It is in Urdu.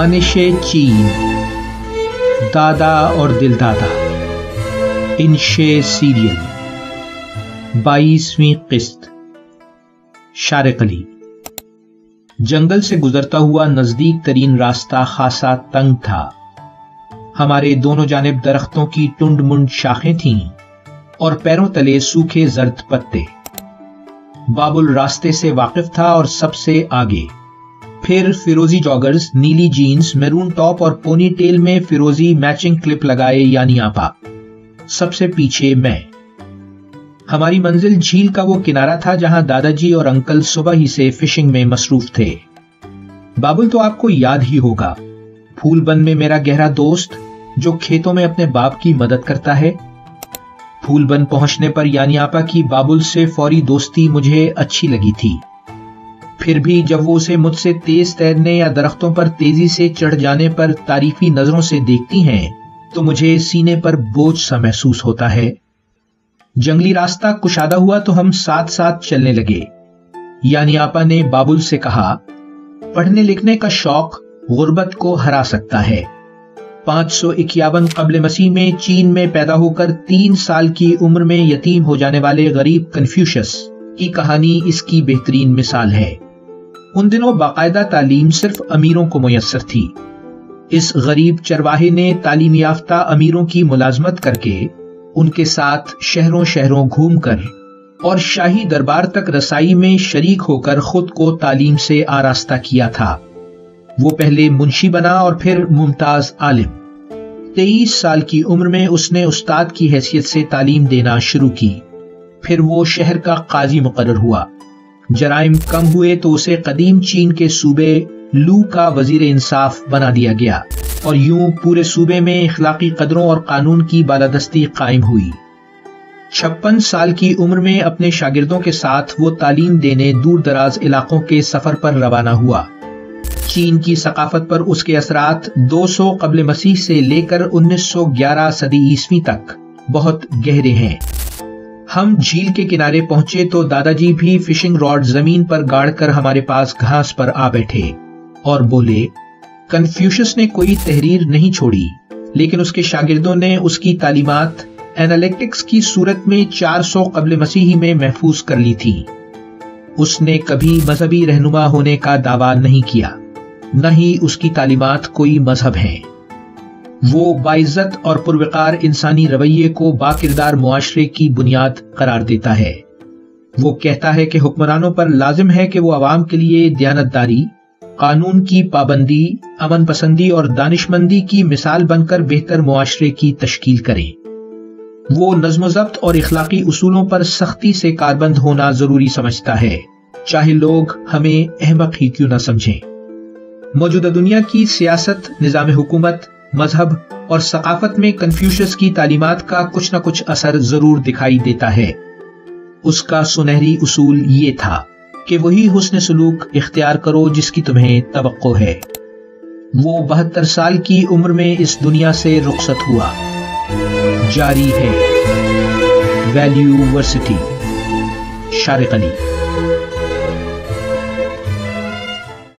دانش چین، دادا اور دل دادا، انش سیریل، 22ویں قسط، شارق علی۔ جنگل سے گزرتا ہوا نزدیک ترین راستہ خاصا تنگ تھا۔ ہمارے دونوں جانب درختوں کی ٹنڈ منڈ شاخیں تھیں اور پیروں تلے سوکھے زرد پتے۔ بابل راستے سے واقف تھا اور سب سے آگے، پھر فیروزی جاگرز، نیلی جینز، میرون ٹاپ اور پونی ٹیل میں فیروزی میچنگ کلپ لگائے یعنی آپا، سب سے پیچھے میں۔ ہماری منزل جھیل کا وہ کنارہ تھا جہاں دادا جی اور انکل صبح ہی سے فشنگ میں مصروف تھے۔ بابل تو آپ کو یاد ہی ہوگا، پھول بند میں میرا گہرا دوست جو کھیتوں میں اپنے باپ کی مدد کرتا ہے۔ پھول بند پہنچنے پر یعنی آپا کی بابل سے فوری دوستی مجھے اچھی لگی تھی، پھر بھی جب وہ اسے مجھ سے تیز تیرنے یا درختوں پر تیزی سے چڑھ جانے پر تعریفی نظروں سے دیکھتی ہیں تو مجھے سینے پر بوجھ سا محسوس ہوتا ہے۔ جنگلی راستہ کشادہ ہوا تو ہم ساتھ ساتھ چلنے لگے۔ یعنی آپا نے بابل سے کہا، پڑھنے لکھنے کا شوق غربت کو ہرا سکتا ہے۔ 551 قبل مسیح میں چین میں پیدا ہو کر 3 سال کی عمر میں یتیم ہو جانے والے غریب کنفیوشس کی کہانی اس کی بہترین مثال ہے۔ ان دنوں باقاعدہ تعلیم صرف امیروں کو میسر تھی۔ اس غریب چرواہے نے تعلیم یافتہ امیروں کی ملازمت کر کے ان کے ساتھ شہروں شہروں گھوم کر اور شاہی دربار تک رسائی میں شریک ہو کر خود کو تعلیم سے آراستہ کیا تھا۔ وہ پہلے منشی بنا اور پھر ممتاز عالم۔ 23 سال کی عمر میں اس نے استاد کی حیثیت سے تعلیم دینا شروع کی۔ پھر وہ شہر کا قاضی مقرر ہوا۔ جرائم کم ہوئے تو اسے قدیم چین کے صوبے لو کا وزیر انصاف بنا دیا گیا اور یوں پورے صوبے میں اخلاقی قدروں اور قانون کی بالادستی قائم ہوئی۔ 56 سال کی عمر میں اپنے شاگردوں کے ساتھ وہ تعلیم دینے دور دراز علاقوں کے سفر پر روانہ ہوا۔ چین کی ثقافت پر اس کے اثرات 200 قبل مسیح سے لے کر 1911 صدی عیسوی تک بہت گہرے ہیں۔ ہم جھیل کے کنارے پہنچے تو دادا جی بھی فشنگ راڈ زمین پر گاڑ کر ہمارے پاس گھاس پر آ بیٹھے اور بولے، کنفیوشس نے کوئی تحریر نہیں چھوڑی، لیکن اس کے شاگردوں نے اس کی تعلیمات اینالیٹکس کی صورت میں 400 قبل مسیحی میں محفوظ کر لی تھی۔ اس نے کبھی مذہبی رہنما ہونے کا دعویٰ نہیں کیا، نہ ہی اس کی تعلیمات کوئی مذہب ہیں۔ وہ باعزت اور پروقار انسانی رویے کو باکردار معاشرے کی بنیاد قرار دیتا ہے۔ وہ کہتا ہے کہ حکمرانوں پر لازم ہے کہ وہ عوام کے لیے دیانتداری، قانون کی پابندی، امن پسندی اور دانشمندی کی مثال بن کر بہتر معاشرے کی تشکیل کریں۔ وہ نظم و ضبط اور اخلاقی اصولوں پر سختی سے کاربند ہونا ضروری سمجھتا ہے، چاہے لوگ ہمیں احمق ہی کیوں نہ سمجھیں۔ موجودہ دنیا کی سیاست، نظام حکومت، مذہب اور ثقافت میں کنفیوشس کی تعلیمات کا کچھ نہ کچھ اثر ضرور دکھائی دیتا ہے۔ اس کا سنہری اصول یہ تھا کہ وہی حسن سلوک اختیار کرو جس کی تمہیں توقع ہے۔ وہ 72 سال کی عمر میں اس دنیا سے رخصت ہوا۔ جاری ہے۔ ویلیو ورسٹی، شارق علی۔